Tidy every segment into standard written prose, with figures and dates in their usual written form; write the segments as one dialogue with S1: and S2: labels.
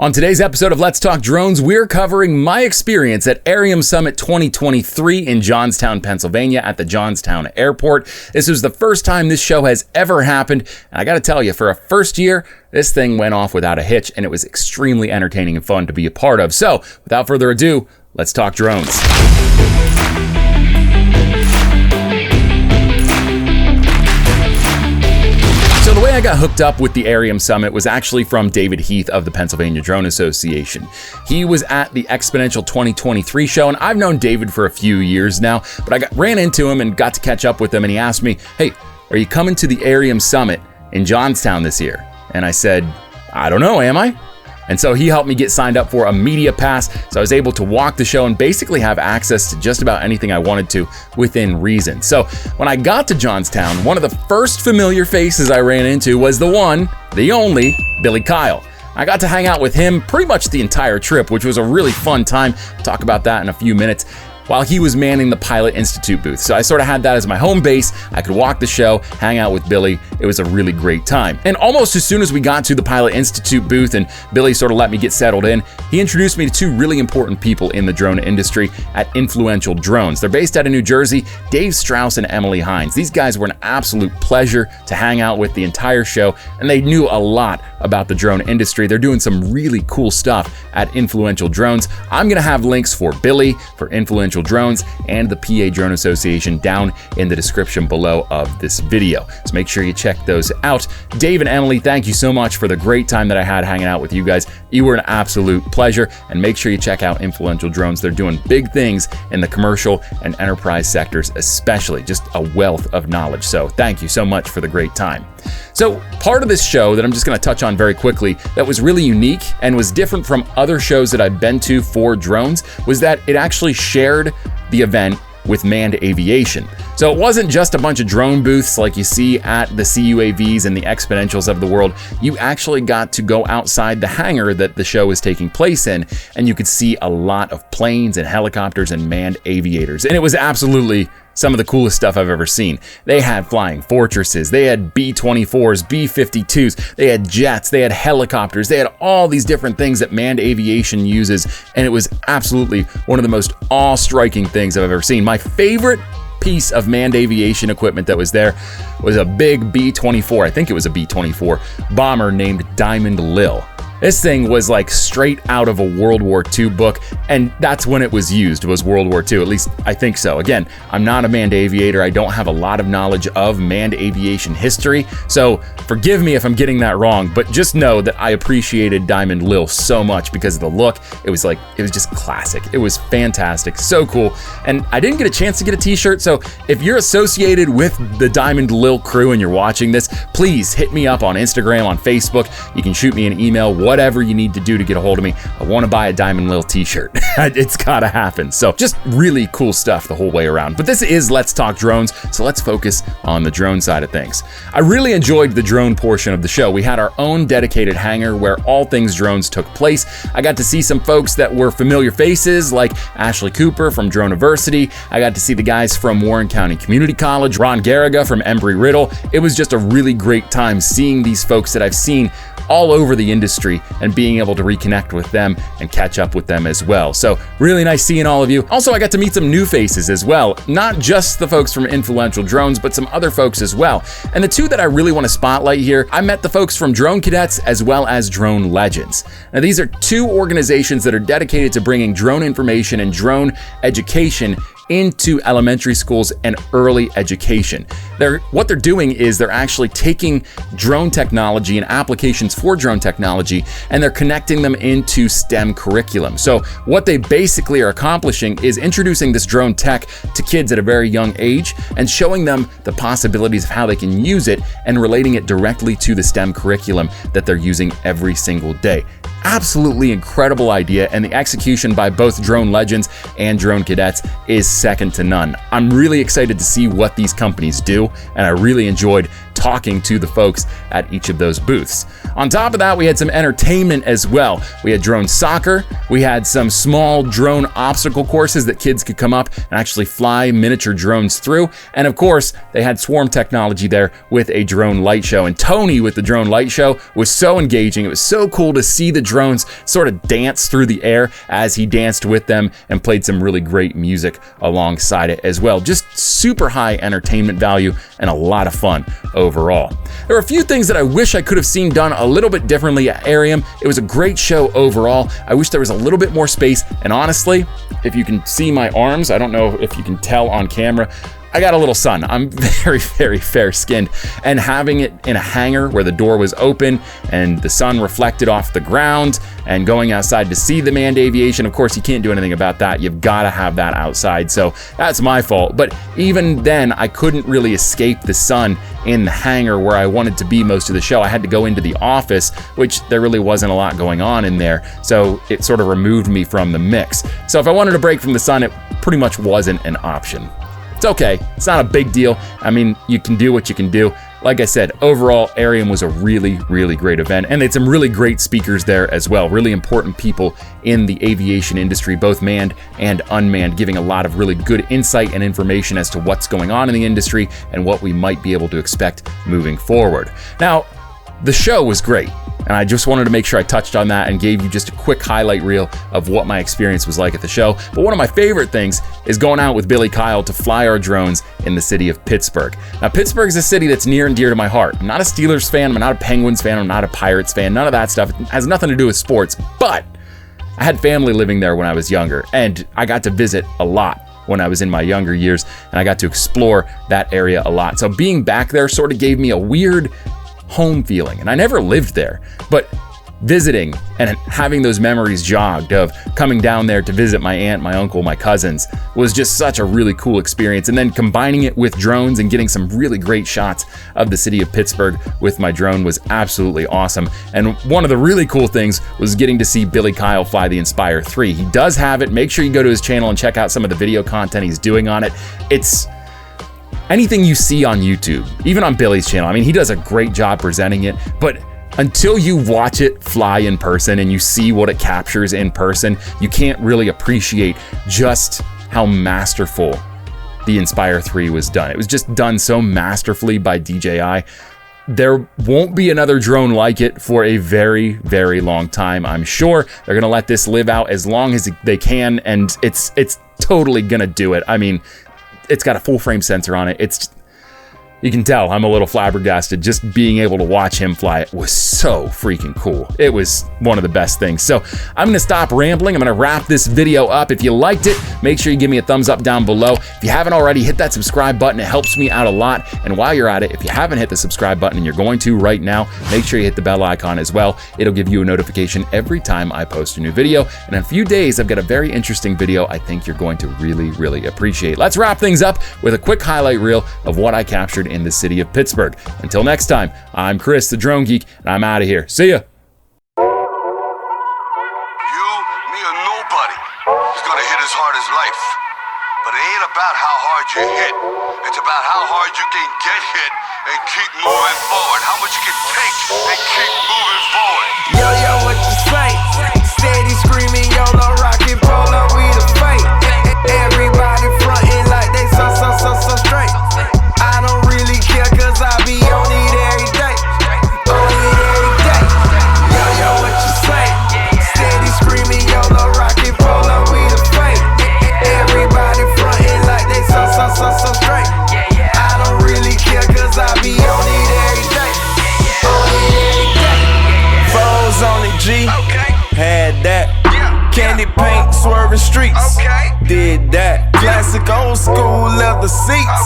S1: On today's episode of Let's Talk Drones, we're covering my experience at AERIUM Summit 2023 in Johnstown, Pennsylvania at the Johnstown Airport. This was the first time this show has ever happened, and I gotta tell you, for a first year, this thing went off without a hitch, and it was extremely entertaining and fun to be a part of. So, without further ado, let's talk drones. So the way I got hooked up with the AERIUM Summit was actually from David Heath of the Pennsylvania Drone Association. He was at the Exponential 2023 show, and I've known David for a few years now, but I ran into him and got to catch up with him, and he asked me, hey, are you coming to the AERIUM Summit in Johnstown this year? And I said, I don't know, am I? And so he helped me get signed up for a media pass, so I was able to walk the show and basically have access to just about anything I wanted to within reason. So when I got to Johnstown, one of the first familiar faces I ran into was the one, the only, Billy Kyle. I got to hang out with him pretty much the entire trip, which was a really fun time. I'll talk about that in a few minutes, while he was manning the Pilot Institute booth. So I sort of had that as my home base. I could walk the show, hang out with Billy. It was a really great time. And almost as soon as we got to the Pilot Institute booth and Billy sort of let me get settled in, he introduced me to two really important people in the drone industry at Influential Drones. They're based out of New Jersey, Dave Strauss and Emily Hines. These guys were an absolute pleasure to hang out with the entire show, and they knew a lot about the drone industry. They're doing some really cool stuff at Influential Drones. I'm gonna have links for Billy, for Influential Drones, and the PA Drone Association down in the description below of this video. So make sure you check those out. Dave and Emily, thank you so much for the great time that I had hanging out with you guys. You were an absolute pleasure, and make sure you check out Influential Drones. They're doing big things in the commercial and enterprise sectors, especially. Just a wealth of knowledge. So thank you so much for the great time. So part of this show that I'm just going to touch on very quickly that was really unique and was different from other shows that I've been to for drones was that it actually shared the event with manned aviation. So it wasn't just a bunch of drone booths like you see at the CUAVs and the Exponentials of the world. You actually got to go outside the hangar that the show is taking place in, and you could see a lot of planes and helicopters and manned aviators. And it was absolutely some of the coolest stuff I've ever seen. They had flying fortresses, they had B-24s, B-52s, they had jets, they had helicopters, they had all these different things that manned aviation uses, and it was absolutely one of the most awe-striking things I've ever seen. My favorite piece of manned aviation equipment that was there was a big B-24, I think it was a B-24 bomber named Diamond Lil. This thing was like straight out of a World War II book, and that's when it was used, was World War II, at least I think so. Again, I'm not a manned aviator. I don't have a lot of knowledge of manned aviation history, so forgive me if I'm getting that wrong, but just know that I appreciated Diamond Lil so much because of the look. It was just classic. It was fantastic, so cool. And I didn't get a chance to get a t-shirt, so if you're associated with the Diamond Lil crew and you're watching this, please hit me up on Instagram, on Facebook. You can shoot me an email, whatever you need to do to get a hold of me. I want to buy a Diamond Lil t-shirt. It's gotta happen. So just really cool stuff the whole way around. But this is Let's Talk Drones, so let's focus on the drone side of things. I really enjoyed the drone portion of the show. We had our own dedicated hangar where all things drones took place. I got to see some folks that were familiar faces like Ashley Cooper from Droneversity. I got to see the guys from Warren County Community College, Ron Garriga from Embry-Riddle. It was just a really great time seeing these folks that I've seen all over the industry and being able to reconnect with them and catch up with them as well. So really nice seeing all of you. Also, I got to meet some new faces as well, not just the folks from Influential Drones, but some other folks as well. And the two that I really want to spotlight here, I met the folks from Drone Cadets as well as Drone Legends. Now, these are two organizations that are dedicated to bringing drone information and drone education into elementary schools and early education. What they're doing is they're actually taking drone technology and applications for drone technology, and they're connecting them into STEM curriculum. So what they basically are accomplishing is introducing this drone tech to kids at a very young age and showing them the possibilities of how they can use it and relating it directly to the STEM curriculum that they're using every single day. Absolutely incredible idea, and the execution by both Drone Legends and Drone Cadets is second to none. I'm really excited to see what these companies do, and I really enjoyed talking to the folks at each of those booths. On top of that, we had some entertainment as well. We had drone soccer, we had some small drone obstacle courses that kids could come up and actually fly miniature drones through, and of course, they had swarm technology there with a drone light show. And Tony with the drone light show was so engaging. It was so cool to see the drones sort of dance through the air as he danced with them and played some really great music alongside it as well. Just super high entertainment value and a lot of fun overall. There are a few things that I wish I could have seen done a little bit differently at Aerium. It was a great show overall. I wish there was a little bit more space, and honestly, if you can see my arms, I don't know if you can tell on camera, I got a little sun. I'm very, very fair skinned, and having it in a hangar where the door was open and the sun reflected off the ground and going outside to see the manned aviation, of course you can't do anything about that. You've got to have that outside, so that's my fault. But even then, I couldn't really escape the sun in the hangar where I wanted to be most of the show. I had to go into the office, which there really wasn't a lot going on in there, so it sort of removed me from the mix. So if I wanted a break from the sun, it pretty much wasn't an option. It's okay, it's not a big deal. I mean, you can do what you can do. Like I said, overall, Aerium was a really, really great event, and they had some really great speakers there as well. Really important people in the aviation industry, both manned and unmanned, giving a lot of really good insight and information as to what's going on in the industry and what we might be able to expect moving forward. Now, the show was great, and I just wanted to make sure I touched on that and gave you just a quick highlight reel of what my experience was like at the show. But one of my favorite things is going out with Billy Kyle to fly our drones in the city of Pittsburgh. Now, Pittsburgh is a city that's near and dear to my heart. I'm not a Steelers fan, I'm not a Penguins fan, I'm not a Pirates fan, none of that stuff. It has nothing to do with sports, but I had family living there when I was younger, and I got to visit a lot when I was in my younger years, and I got to explore that area a lot. So being back there sort of gave me a weird home feeling, and I never lived there, but visiting and having those memories jogged of coming down there to visit my aunt, my uncle, my cousins was just such a really cool experience. And then combining it with drones and getting some really great shots of the city of Pittsburgh with my drone was absolutely awesome. And one of the really cool things was getting to see Billy Kyle fly the Inspire 3. He does have it. Make sure you go to his channel and check out some of the video content he's doing on it. It's anything you see on YouTube, even on Billy's channel, I mean, he does a great job presenting it, but until you watch it fly in person and you see what it captures in person, you can't really appreciate just how masterful the Inspire 3 was done. It was just done so masterfully by DJI. There won't be another drone like it for a very, very long time, I'm sure. They're gonna let this live out as long as they can, and it's totally gonna do it. I mean, it's got a full frame sensor on it. You can tell I'm a little flabbergasted. Just being able to watch him fly it was so freaking cool. It was one of the best things. So I'm gonna stop rambling. I'm gonna wrap this video up. If you liked it, make sure you give me a thumbs up down below. If you haven't already, hit that subscribe button. It helps me out a lot. And while you're at it, if you haven't hit the subscribe button and you're going to right now, make sure you hit the bell icon as well. It'll give you a notification every time I post a new video. And in a few days, I've got a very interesting video I think you're going to really, really appreciate. Let's wrap things up with a quick highlight reel of what I captured in the city of Pittsburgh. Until next time, I'm Chris, the Drone Geek, and I'm out of here. See ya.
S2: You, me, or nobody is gonna hit as hard as life. But it ain't about how hard you hit. It's about how hard you can get hit and keep moving forward. How much you can take and keep moving forward.
S3: Yo, what you say? Steady screaming, YOLO, rockin' polo, we the fight. Everybody frontin' like they so straight. I don't really care cause I be on it every day. On it every day. Yo, what you say? Steady screaming, YOLO, rockin' polo, we the fight. Everybody frontin' like they so straight. I don't really care cause I be on it every day. On it every day. Foes on the G, had that. Candy paint, swerving streets. Did that. Classic old school leather seats.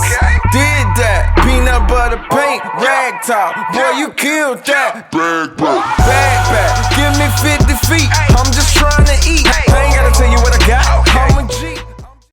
S3: Did that. Peanut butter paint, rag top. Boy, you killed that. Backpack, give me 50